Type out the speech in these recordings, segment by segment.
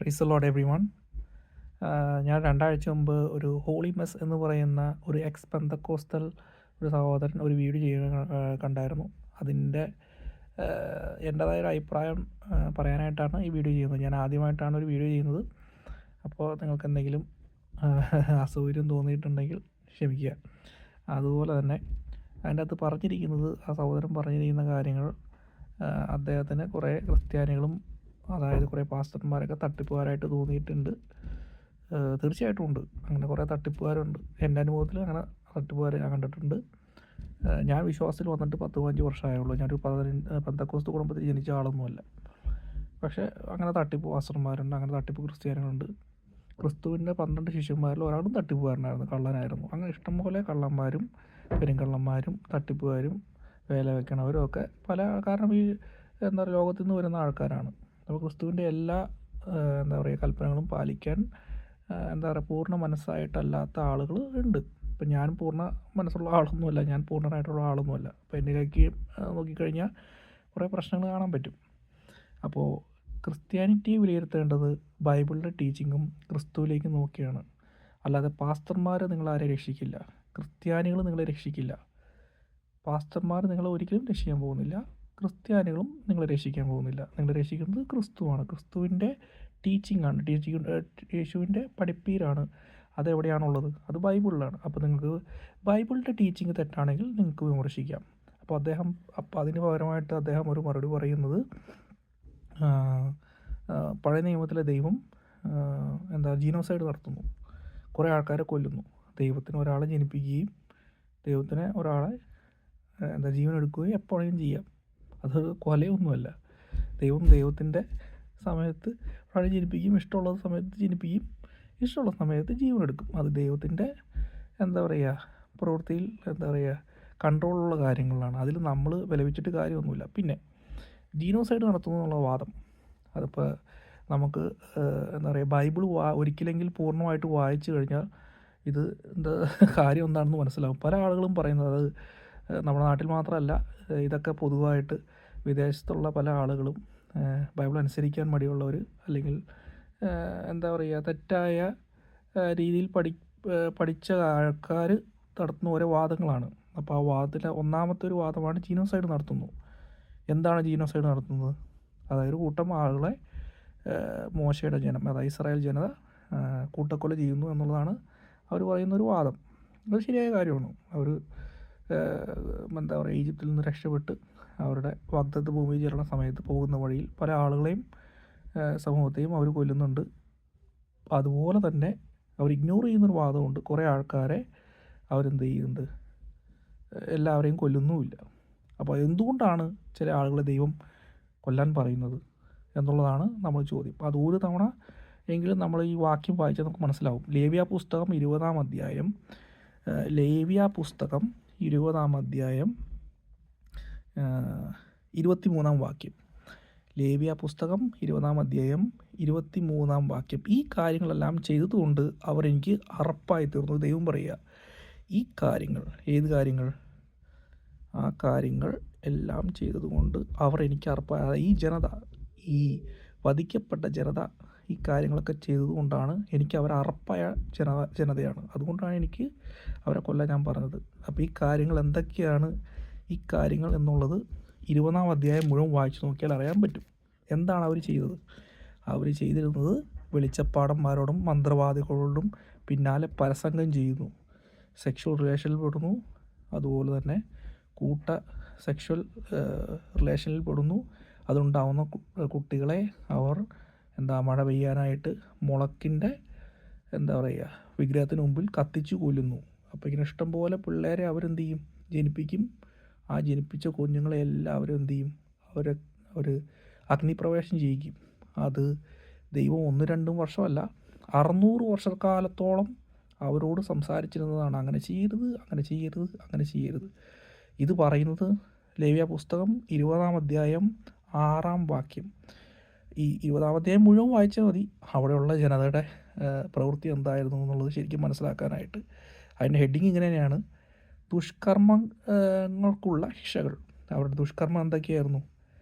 Praise the Lord everyone. ഞാൻ 2 ആഴ്ച മുമ്പ് ഒരു ഹോളി മെസ് എന്ന് പറയുന്ന ഒരു എക്സ് പെന്തക്കോസ്റ്റൽ ഒരു സഹോദരൻ ഒരു വീഡിയോ ചെയ്യുന്ന കണ്ടായിരുന്നു. അതിൻ്റെ എൻ്റേതായൊരു അഭിപ്രായം പറയാനായിട്ടാണ് ഈ വീഡിയോ ചെയ്യുന്നത്. ഞാൻ ആദ്യമായിട്ടാണ് ഒരു വീഡിയോ ചെയ്യുന്നത്. അപ്പോൾ നിങ്ങൾക്ക് എന്തെങ്കിലും അസൗകര്യം തോന്നിയിട്ടുണ്ടെങ്കിൽ ക്ഷമിക്കുക. അതുപോലെ തന്നെ അതിൻ്റെ അകത്ത് പറഞ്ഞിരിക്കുന്നത്, ആ സഹോദരൻ പറഞ്ഞിരിക്കുന്ന കാര്യങ്ങൾ, അദ്ദേഹത്തിന് കുറേ ക്രിസ്ത്യാനികളും അതായത് കുറേ പാസ്റ്റർമാരൊക്കെ തട്ടിപ്പുകാരായിട്ട് തോന്നിയിട്ടുണ്ട്. തീർച്ചയായിട്ടും ഉണ്ട്, അങ്ങനെ കുറേ തട്ടിപ്പുകാരുണ്ട്. എൻ്റെ അനുഭവത്തിൽ അങ്ങനെ തട്ടിപ്പുകാരെ ഞാൻ കണ്ടിട്ടുണ്ട്. ഞാൻ വിശ്വാസത്തിൽ വന്നിട്ട് 10-15 വർഷമായുള്ളൂ. ഞാനൊരു പെന്തക്കോസ്ത് കുടുംബത്തിൽ ജനിച്ച ആളൊന്നുമല്ല. പക്ഷേ അങ്ങനെ തട്ടിപ്പ് പാസ്റ്റർമാരുണ്ട്, അങ്ങനെ തട്ടിപ്പ് ക്രിസ്ത്യാനികളുണ്ട്. ക്രിസ്തുവിൻ്റെ 12 ശിഷ്യന്മാരിൽ ഒരാളും തട്ടിപ്പുകാരനായിരുന്നു, കള്ളനായിരുന്നു. അങ്ങനെ ഇഷ്ടംപോലെ കള്ളന്മാരും പെരുങ്കള്ളന്മാരും തട്ടിപ്പുകാരും വേല വെക്കണവരും ഒക്കെ പല കാരണം ഈ ലോകത്തു നിന്ന് വരുന്ന ആൾക്കാരാണ്. അപ്പോൾ ക്രിസ്തുവിൻ്റെ എല്ലാ കൽപ്പനകളും പാലിക്കാൻ പൂർണ്ണ മനസ്സായിട്ടല്ലാത്ത ആളുകൾ ഉണ്ട്. ഇപ്പം ഞാൻ പൂർണ്ണ മനസ്സുള്ള ആളൊന്നുമല്ല, ഞാൻ പൂർണ്ണനായിട്ടുള്ള ആളൊന്നുമല്ല. അപ്പോൾ എന്നിലേക്ക് നോക്കിക്കഴിഞ്ഞാൽ കുറേ പ്രശ്നങ്ങൾ കാണാൻ പറ്റും. അപ്പോൾ ക്രിസ്ത്യാനിറ്റിയെ വിലയിരുത്തേണ്ടത് ബൈബിളിൻ്റെ ടീച്ചിങ്ങും ക്രിസ്തുവിലേക്ക് നോക്കിയാണ്. അല്ലാതെ പാസ്റ്റർമാർ നിങ്ങളാരെ രക്ഷിക്കില്ല, ക്രിസ്ത്യാനികൾ നിങ്ങളെ രക്ഷിക്കില്ല. പാസ്റ്റർമാർ നിങ്ങളെ ഒരിക്കലും രക്ഷിക്കാൻ പോകുന്നില്ല, ക്രിസ്ത്യാനികളും നിങ്ങളെ രക്ഷിക്കാൻ പോകുന്നില്ല. നിങ്ങളെ രക്ഷിക്കുന്നത് ക്രിസ്തുവാണ്, ക്രിസ്തുവിൻ്റെ ടീച്ചിങ്ങാണ്, യേശുവിൻ്റെ പഠിപ്പീരാണ്. അതെവിടെയാണുള്ളത്? അത് ബൈബിളിലാണ്. അപ്പോൾ നിങ്ങൾക്ക് ബൈബിളിൻ്റെ ടീച്ചിങ് തെറ്റാണെങ്കിൽ നിങ്ങൾക്ക് വിമർശിക്കാം. അപ്പോൾ അതിന് പകരമായിട്ട് അദ്ദേഹം ഒരു മറുപടി പറയുന്നത്, പഴയ നിയമത്തിലെ ദൈവം ജീനോസൈഡ് നടത്തുന്നു, കുറേ ആൾക്കാരെ കൊല്ലുന്നു. ദൈവത്തിന് ഒരാളെ ജനിപ്പിക്കുകയും ദൈവത്തിന് ഒരാളെ ജീവൻ എടുക്കുകയും എപ്പോഴും ചെയ്യാം. അത് കൊലയൊന്നുമല്ല. ദൈവത്തിൻ്റെ സമയത്ത് ഒരാളെ ജനിപ്പിക്കും, ഇഷ്ടമുള്ള സമയത്ത് ജനിപ്പിക്കും, ഇഷ്ടമുള്ള സമയത്ത് ജീവൻ എടുക്കും. അത് ദൈവത്തിൻ്റെ പ്രവൃത്തിയിൽ കൺട്രോളുള്ള കാര്യങ്ങളാണ്. അതിൽ നമ്മൾ വിലപിച്ചിട്ട് കാര്യമൊന്നുമില്ല. പിന്നെ ജീനോസൈഡ് നടത്തുന്നു എന്നുള്ള വാദം, അതിപ്പോൾ നമുക്ക് ബൈബിൾ ഒരിക്കലെങ്കിൽ പൂർണ്ണമായിട്ട് വായിച്ചു കഴിഞ്ഞാൽ ഇത് കാര്യം എന്താണെന്ന് മനസ്സിലാവും. പല ആളുകളും പറയുന്നത്, അത് നമ്മുടെ നാട്ടിൽ മാത്രമല്ല, ഇതൊക്കെ പൊതുവായിട്ട് വിദേശത്തുള്ള പല ആളുകളും ബൈബിൾ അനുസരിക്കാൻ മടിയുള്ളവർ, അല്ലെങ്കിൽ തെറ്റായ രീതിയിൽ പഠിച്ച ആൾക്കാർ നടത്തുന്ന ഓരോ വാദങ്ങളാണ്. അപ്പോൾ ആ വാദത്തിലെ ഒന്നാമത്തെ ഒരു വാദമാണ് ജീനോസൈഡ് നടത്തുന്നു. എന്താണ് ജീനോസൈഡ് നടത്തുന്നത്? അതായത് കൂട്ടം ആളുകളെ മോശയുടെ ജനം, അതായത് ഇസ്രായേൽ ജനത കൂട്ടക്കൊല ചെയ്യുന്നു എന്നുള്ളതാണ് അവർ പറയുന്നൊരു വാദം. അത് ശരിയായ കാര്യമാണ്. അവർ ഈജിപ്തിൽ നിന്ന് രക്ഷപ്പെട്ട് അവരുടെ വാഗ്ദത്ത ഭൂമിയിൽ ചേരുന്ന സമയത്ത് പോകുന്ന വഴിയിൽ പല ആളുകളെയും സമൂഹത്തെയും അവർ കൊല്ലുന്നുണ്ട്. അതുപോലെ തന്നെ അവർ ഇഗ്നോർ ചെയ്യുന്നൊരു വാദമുണ്ട്. കുറേ ആൾക്കാരെ അവരെന്ത് ചെയ്യുന്നുണ്ട്, എല്ലാവരെയും കൊല്ലുന്നുമില്ല. അപ്പോൾ എന്തുകൊണ്ടാണ് ചില ആളുകളെ ദൈവം കൊല്ലാൻ പറയുന്നത് എന്നുള്ളതാണ് നമ്മൾ ചോദ്യം. അത് ഒരു തവണ എങ്കിലും നമ്മൾ ഈ വാക്യം വായിച്ചാൽ നമുക്ക് മനസ്സിലാവും. ലേവ്യ പുസ്തകം 20-ാം അധ്യായം, ലേവ്യ പുസ്തകം 20-ാം അധ്യായം 23-ാം വാക്യം. ലേവ്യ പുസ്തകം 20-ാം അധ്യായം 23-ാം വാക്യം. ഈ കാര്യങ്ങളെല്ലാം ചെയ്തതുകൊണ്ട് അവർ എനിക്ക് അറപ്പായി തീർന്നു. ദൈവം പറയുക, ഈ കാര്യങ്ങൾ, ഏത് കാര്യങ്ങൾ? ആ കാര്യങ്ങൾ എല്ലാം ചെയ്തതുകൊണ്ട് അവർ എനിക്ക് അറപ്പായ, ഈ ജനത, ഈ വധിക്കപ്പെട്ട ജനത ഈ കാര്യങ്ങളൊക്കെ ചെയ്തതുകൊണ്ടാണ് എനിക്ക് അവരെ അറപ്പായ ജനതയാണ്. അതുകൊണ്ടാണ് എനിക്ക് അവരെ കൊല്ലാൻ ഞാൻ പറഞ്ഞത്. അപ്പോൾ ഈ കാര്യങ്ങൾ എന്തൊക്കെയാണ് ഈ കാര്യങ്ങൾ എന്നുള്ളത് 20-ാം അധ്യായം മുഴുവൻ വായിച്ചു നോക്കിയാൽ അറിയാൻ പറ്റും. എന്താണ് അവർ ചെയ്തത്? അവർ ചെയ്തിരുന്നത് വെളിച്ചപ്പാടന്മാരോടും മന്ത്രവാദികളോടും പിന്നാലെ പരസംഗം ചെയ്യുന്നു, സെക്ഷൽ റിലേഷനിൽ പെടുന്നു, അതുപോലെ തന്നെ കൂട്ട സെക്ഷൽ റിലേഷനിൽ പെടുന്നു. അതുണ്ടാവുന്ന കുട്ടികളെ അവർ മഴ പെയ്യാനായിട്ട് മുളക്കിൻ്റെ വിഗ്രഹത്തിന് മുമ്പിൽ കത്തിച്ചു കൊല്ലുന്നു. അപ്പോൾ ഇങ്ങനെ ഇഷ്ടംപോലെ പിള്ളേരെ അവരെന്ത് ചെയ്യും, ജനിപ്പിക്കും. ആ ജനിപ്പിച്ച കുഞ്ഞുങ്ങളെ എല്ലാവരും എന്ത് ചെയ്യും, അവർ അഗ്നിപ്രവേശം ചെയ്യിക്കും. അത് ദൈവം 1-2 വർഷമല്ല, 600 വർഷക്കാലത്തോളം അവരോട് സംസാരിച്ചിരുന്നതാണ്, അങ്ങനെ ചെയ്യരുത്, അങ്ങനെ ചെയ്യരുത്, അങ്ങനെ ചെയ്യരുത്. ഇത് പറയുന്നത് ലേവ്യ പുസ്തകം 20-ാം അധ്യായം 6-ാം വാക്യം. ഈ 20-ാം അധ്യായം മുഴുവൻ വായിച്ചാൽ മതി അവിടെയുള്ള ജനതയുടെ പ്രവൃത്തി എന്തായിരുന്നു എന്നുള്ളത് ശരിക്കും മനസ്സിലാക്കാനായിട്ട്. അതിൻ്റെ ഹെഡിങ് ഇങ്ങനെ തന്നെയാണ്, ദുഷ്കർമ്മങ്ങൾക്കുള്ള ശിക്ഷകൾ. അവരുടെ ദുഷ്കർമ്മം എന്തൊക്കെയായിരുന്നു?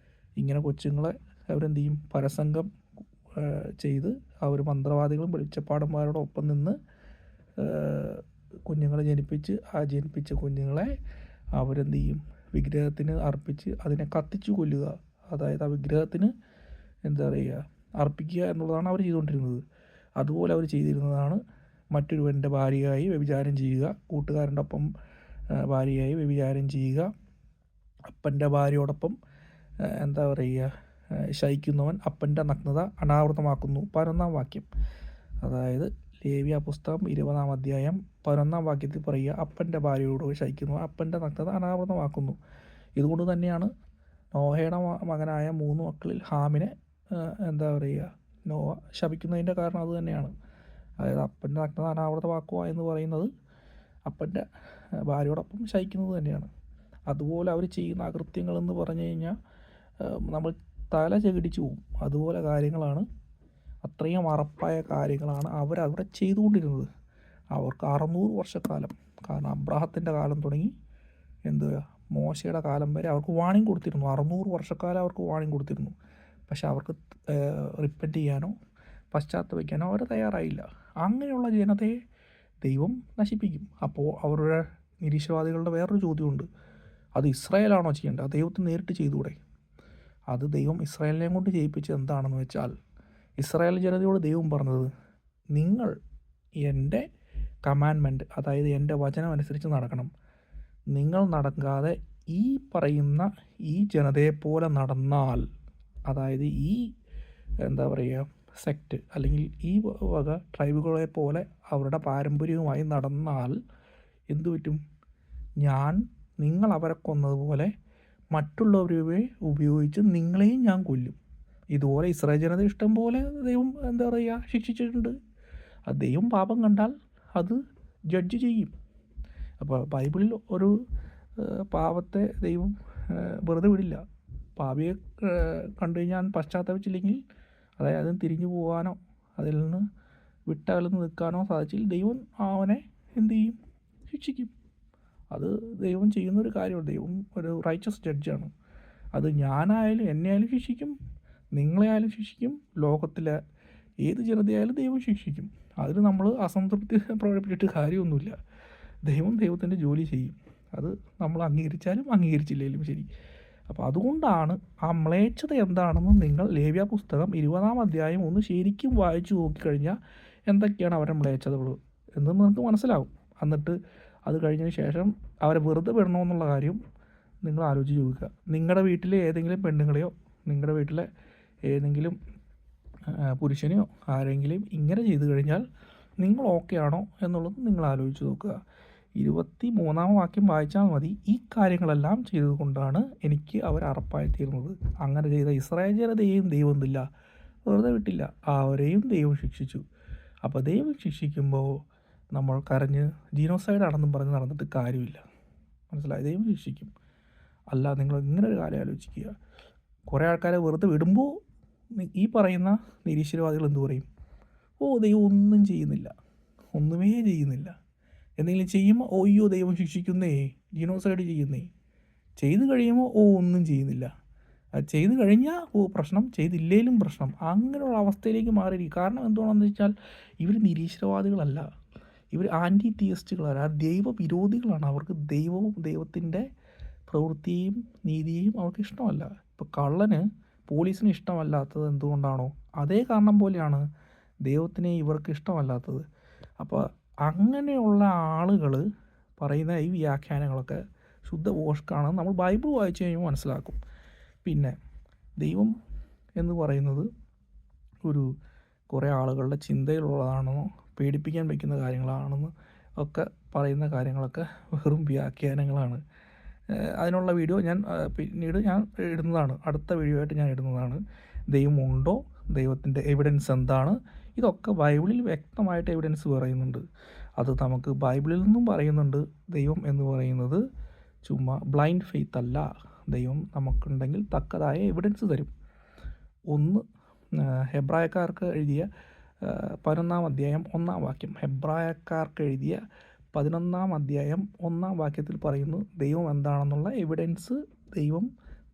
ഇങ്ങനെ കൊച്ചുങ്ങളെ അവരെന്ത് ചെയ്യും, പരസംഗം ചെയ്ത് അവർ മന്ത്രവാദികളും വെളിച്ചപ്പാടന്മാരോടും ഒപ്പം നിന്ന് കുഞ്ഞുങ്ങളെ ജനിപ്പിച്ച് ആ ജനിപ്പിച്ച കുഞ്ഞുങ്ങളെ അവരെന്ത് ചെയ്യും, വിഗ്രഹത്തിന് അർപ്പിച്ച് അതിനെ കത്തിച്ചു കൊല്ലുക. അതായത് ആ വിഗ്രഹത്തിന് എന്താ പറയുക, അർപ്പിക്കുക എന്നുള്ളതാണ് അവർ ചെയ്തുകൊണ്ടിരുന്നത്. അതുപോലെ അവർ ചെയ്തിരുന്നതാണ് മറ്റൊരുവൻ്റെ ഭാര്യയായി വ്യഭിചാരം ചെയ്യുക, കൂട്ടുകാരൻ്റെ ഒപ്പം ഭാര്യയായി വ്യഭിചാരം ചെയ്യുക, അപ്പൻ്റെ ഭാര്യയോടൊപ്പം എന്താ പറയുക, ശയിക്കുന്നവൻ അപ്പൻ്റെ നഗ്നത അനാവൃതമാക്കുന്നു. 11-ാം വാക്യം, അതായത് ലേവ്യ പുസ്തകം 20-ാം അധ്യായം 11-ാം വാക്യത്തിൽ പറയുക, അപ്പൻ്റെ ഭാര്യയോട് ശയിക്കുന്നവൻ അപ്പൻ്റെ നഗ്നത അനാവൃതമാക്കുന്നു. ഇതുകൊണ്ട് തന്നെയാണ് നോഹയുടെ മകനായ 3 മക്കളിൽ ഹാമിനെ എന്താ പറയുക, നോഹ ശപിക്കുന്നതിൻ്റെ കാരണം അത് തന്നെയാണ്. അതായത് അപ്പൻ്റെ നഗ്നത അനാവൃതമാക്കുക എന്ന് പറയുന്നത് അപ്പൻ്റെ ഭാര്യയോടൊപ്പം ശയിക്കുന്നത് തന്നെയാണ്. അതുപോലെ അവർ ചെയ്യുന്ന അകൃത്യങ്ങളെന്ന് പറഞ്ഞു കഴിഞ്ഞാൽ നമ്മൾ തല ചകിടിച്ചു പോകും. അതുപോലെ കാര്യങ്ങളാണ്, അത്രയും അറപ്പായ കാര്യങ്ങളാണ് അവരവിടെ ചെയ്തുകൊണ്ടിരുന്നത്. അവർക്ക് 600 വർഷക്കാലം, കാരണം അബ്രാഹത്തിൻ്റെ കാലം തുടങ്ങി മോശയുടെ കാലം വരെ അവർക്ക് വാണിംഗ് കൊടുത്തിരുന്നു. 600 വർഷക്കാലം അവർക്ക് വാണിംഗ് കൊടുത്തിരുന്നു. പക്ഷെ അവർക്ക് റിപ്പൻറ്റ് ചെയ്യാനോ പശ്ചാത്തപിക്കാനോ അവർ തയ്യാറായില്ല. അങ്ങനെയുള്ള ജനതയെ ദൈവം നശിപ്പിക്കും. അപ്പോൾ അവരുടെ നിരീശ്വരവാദികളുടെ വേറൊരു ചോദ്യമുണ്ട്, അത് ഇസ്രായേലാണോ ചെയ്യേണ്ടത്? അത് ദൈവത്തിന് നേരിട്ട് ചെയ്തുകൂടെ? അത് ദൈവം ഇസ്രായേലിനെയും കൊണ്ട് ചെയ്യിപ്പിച്ചത് എന്താണെന്ന് വെച്ചാൽ, ഇസ്രായേൽ ജനതയോട് ദൈവം പറഞ്ഞത്, നിങ്ങൾ എൻ്റെ കമാൻമെൻറ്റ്, അതായത് എൻ്റെ വചനം അനുസരിച്ച് നടക്കണം. നിങ്ങൾ നടക്കാതെ ഈ പറയുന്ന ഈ ജനതയെപ്പോലെ നടന്നാൽ, അതായത് ഈ എന്താ പറയുക സെക്റ്റ് അല്ലെങ്കിൽ ഈ വക ട്രൈബുകളെ പോലെ അവരുടെ പാരമ്പര്യവുമായി നടന്നാൽ എന്തു പറ്റും? നിങ്ങൾ അവരെ കൊന്നതുപോലെ മറ്റുള്ളവരെ ഉപയോഗിച്ച് നിങ്ങളെയും ഞാൻ കൊല്ലും. ഇതുപോലെ ഇസ്രായേൽ ജനത ഇഷ്ടം പോലെ ദൈവം എന്താ പറയുക ശിക്ഷിച്ചിട്ടുണ്ട്. അത് ദൈവം പാപം കണ്ടാൽ അത് ജഡ്ജ് ചെയ്യും. അപ്പോൾ ബൈബിളിൽ ഒരു പാപത്തെ ദൈവം വെറുതെ വിടില്ല. പാപിയെ കണ്ടു കഴിഞ്ഞാൽ പശ്ചാത്തപിച്ചില്ലെങ്കിൽ, അതായത് അതിന് തിരിഞ്ഞു പോകാനോ അതിൽ നിന്ന് വിട്ടകലന്ന് നിൽക്കാനോ സാധിച്ചില്ല, ദൈവം അവനെ എന്തു ചെയ്യും? ശിക്ഷിക്കും. അത് ദൈവം ചെയ്യുന്നൊരു കാര്യമാണ്. ദൈവം ഒരു റൈച്ചസ് ജഡ്ജാണ്. അത് ഞാനായാലും എന്നെയായാലും ശിക്ഷിക്കും, നിങ്ങളെയായാലും ശിക്ഷിക്കും, ലോകത്തിലെ ഏത് ജനതയായാലും ദൈവം ശിക്ഷിക്കും. അതിന് നമ്മൾ അസംതൃപ്തി പ്രകടിപ്പിച്ചിട്ട് കാര്യമൊന്നുമില്ല. ദൈവത്തിൻ്റെ ജോലി ചെയ്യും. അത് നമ്മൾ അംഗീകരിച്ചാലും അംഗീകരിച്ചില്ലെങ്കിലും ശരി. അപ്പോൾ അതുകൊണ്ടാണ് ആ മ്ലേച്ഛത എന്താണെന്ന് നിങ്ങൾ ലേവ്യ പുസ്തകം 20-ാം അധ്യായം ഒന്ന് ശരിക്കും വായിച്ചു നോക്കിക്കഴിഞ്ഞാൽ എന്തൊക്കെയാണ് അവരുടെ മ്ലേച്ഛതകൾ എന്ന് നിങ്ങൾക്ക് മനസ്സിലാവും. എന്നിട്ട് അത് കഴിഞ്ഞതിന് ശേഷം അവരെ വെറുതെ വിടണമെന്നുള്ള കാര്യം നിങ്ങൾ ആലോചിച്ച് നോക്കുക. നിങ്ങളുടെ വീട്ടിലെ ഏതെങ്കിലും പെണ്ണുങ്ങളെയോ നിങ്ങളുടെ വീട്ടിലെ ഏതെങ്കിലും പുരുഷനെയോ ആരെങ്കിലും ഇങ്ങനെ ചെയ്തു കഴിഞ്ഞാൽ നിങ്ങൾ ഓക്കെ ആണോ എന്നുള്ളത് നിങ്ങൾ ആലോചിച്ച് നോക്കുക. 23-ാം വാക്യം വായിച്ചാൽ മതി. ഈ കാര്യങ്ങളെല്ലാം ചെയ്തുകൊണ്ടാണ് എനിക്ക് അവർ അറപ്പായിത്തീർന്നത്. അങ്ങനെ ചെയ്ത ഇസ്രായേൽ ജനതയെയും ദൈവം എന്തില്ല, വെറുതെ വിട്ടില്ല, അവരെയും ദൈവം ശിക്ഷിച്ചു. അപ്പോൾ ദൈവം ശിക്ഷിക്കുമ്പോൾ നമ്മൾ കരഞ്ഞ് ജീനോസൈഡ് ആണെന്നും പറഞ്ഞ് നടന്നിട്ട് കാര്യമില്ല. മനസ്സിലായി? ദൈവം ശിക്ഷിക്കും. അല്ല, നിങ്ങൾ ഇങ്ങനെ ഒരു കാര്യം ആലോചിക്കുക. കുറേ ആൾക്കാരെ വെറുതെ വിടുമ്പോൾ ഈ പറയുന്ന നിരീശ്വരവാദികൾ എന്തു പറയും? ദൈവം ഒന്നും ചെയ്യുന്നില്ല, ഒന്നുമേ ചെയ്യുന്നില്ല. എന്തെങ്കിലും ചെയ്യുമ്പോൾ അയ്യോ ദൈവം ശിക്ഷിക്കുന്നേ, ജീനോസൈഡ് ചെയ്യുന്നേ. ചെയ്ത് കഴിയുമ്പോൾ ഒന്നും ചെയ്യുന്നില്ല. ചെയ്ത് കഴിഞ്ഞാൽ പ്രശ്നം, ചെയ്തില്ലേലും പ്രശ്നം. അങ്ങനെയുള്ള അവസ്ഥയിലേക്ക് മാറിയിരിക്കും. കാരണം എന്തുകൊണ്ടാണെന്ന് വെച്ചാൽ ഇവർ നിരീശ്വരവാദികളല്ല, ഇവർ ആൻറ്റി തിയസ്റ്റുകളല്ല, ദൈവവിരോധികളാണ്. അവർക്ക് ദൈവവും ദൈവത്തിൻ്റെ പ്രവൃത്തിയും നീതിയും അവർക്ക് ഇഷ്ടമല്ല. ഇപ്പോൾ കള്ളന് പോലീസിന് ഇഷ്ടമല്ലാത്തത് എന്തുകൊണ്ടാണോ അതേ കാരണം പോലെയാണ് ദൈവത്തിനെ ഇവർക്ക് ഇഷ്ടമല്ലാത്തത്. അപ്പോൾ അങ്ങനെയുള്ള ആളുകൾ പറയുന്ന ഈ വ്യാഖ്യാനങ്ങളൊക്കെ ശുദ്ധ വോഷ്കാണെന്ന് നമ്മൾ ബൈബിൾ വായിച്ചു കഴിയുമ്പോൾ മനസ്സിലാക്കും. പിന്നെ ദൈവം എന്ന് പറയുന്നത് ഒരു കുറേ ആളുകളുടെ ചിന്തയിലുള്ളതാണെന്നോ പേടിപ്പിക്കാൻ വയ്ക്കുന്ന കാര്യങ്ങളാണെന്ന് ഒക്കെ പറയുന്ന കാര്യങ്ങളൊക്കെ വെറും വ്യാഖ്യാനങ്ങളാണ്. അതിനുള്ള വീഡിയോ പിന്നീട് ഞാൻ ഇടുന്നതാണ്, അടുത്ത വീഡിയോ ആയിട്ട് ഞാൻ ഇടുന്നതാണ്. ദൈവമുണ്ടോ, ദൈവത്തിൻ്റെ എവിഡൻസ് എന്താണ്, ഇതൊക്കെ ബൈബിളിൽ വ്യക്തമായിട്ട് എവിഡൻസ് പറയുന്നുണ്ട്. അത് നമുക്ക് ബൈബിളിൽ നിന്നും പറയുന്നുണ്ട്. ദൈവം എന്ന് പറയുന്നത് ചുമ്മാ ബ്ലൈൻഡ് ഫെയ്ത്ത് അല്ല. ദൈവം നമുക്കുണ്ടെങ്കിൽ തക്കതായ എവിഡൻസ് തരും. ഹെബ്രായക്കാർക്ക് എഴുതിയ 11-ാം അധ്യായം 1-ാം വാക്യം, ഹെബ്രായക്കാർക്ക് എഴുതിയ 11-ാം അധ്യായം 1-ാം വാക്യത്തിൽ പറയുന്നു ദൈവം എന്താണെന്നുള്ള എവിഡൻസ് ദൈവം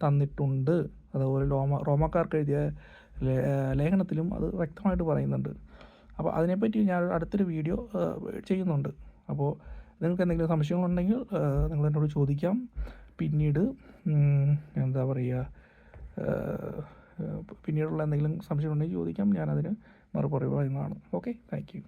തന്നിട്ടുണ്ട്. അതുപോലെ റോമക്കാർക്ക് എഴുതിയ ലേഖനത്തിലും അത് വ്യക്തമായിട്ട് പറയുന്നുണ്ട്. അപ്പോൾ അതിനെപ്പറ്റി ഞാൻ അടുത്തൊരു വീഡിയോ ചെയ്യുന്നുണ്ട്. അപ്പോൾ നിങ്ങൾക്ക് എന്തെങ്കിലും സംശയങ്ങളുണ്ടെങ്കിൽ നിങ്ങൾ എന്നോട് ചോദിക്കാം. പിന്നീട് എന്താ പറയുക, പിന്നീടുള്ള എന്തെങ്കിലും സംശയമുണ്ടെങ്കിൽ ചോദിക്കാം, ഞാനതിന് മറുപടി പറയുന്നതാണ്. Okay, thank you.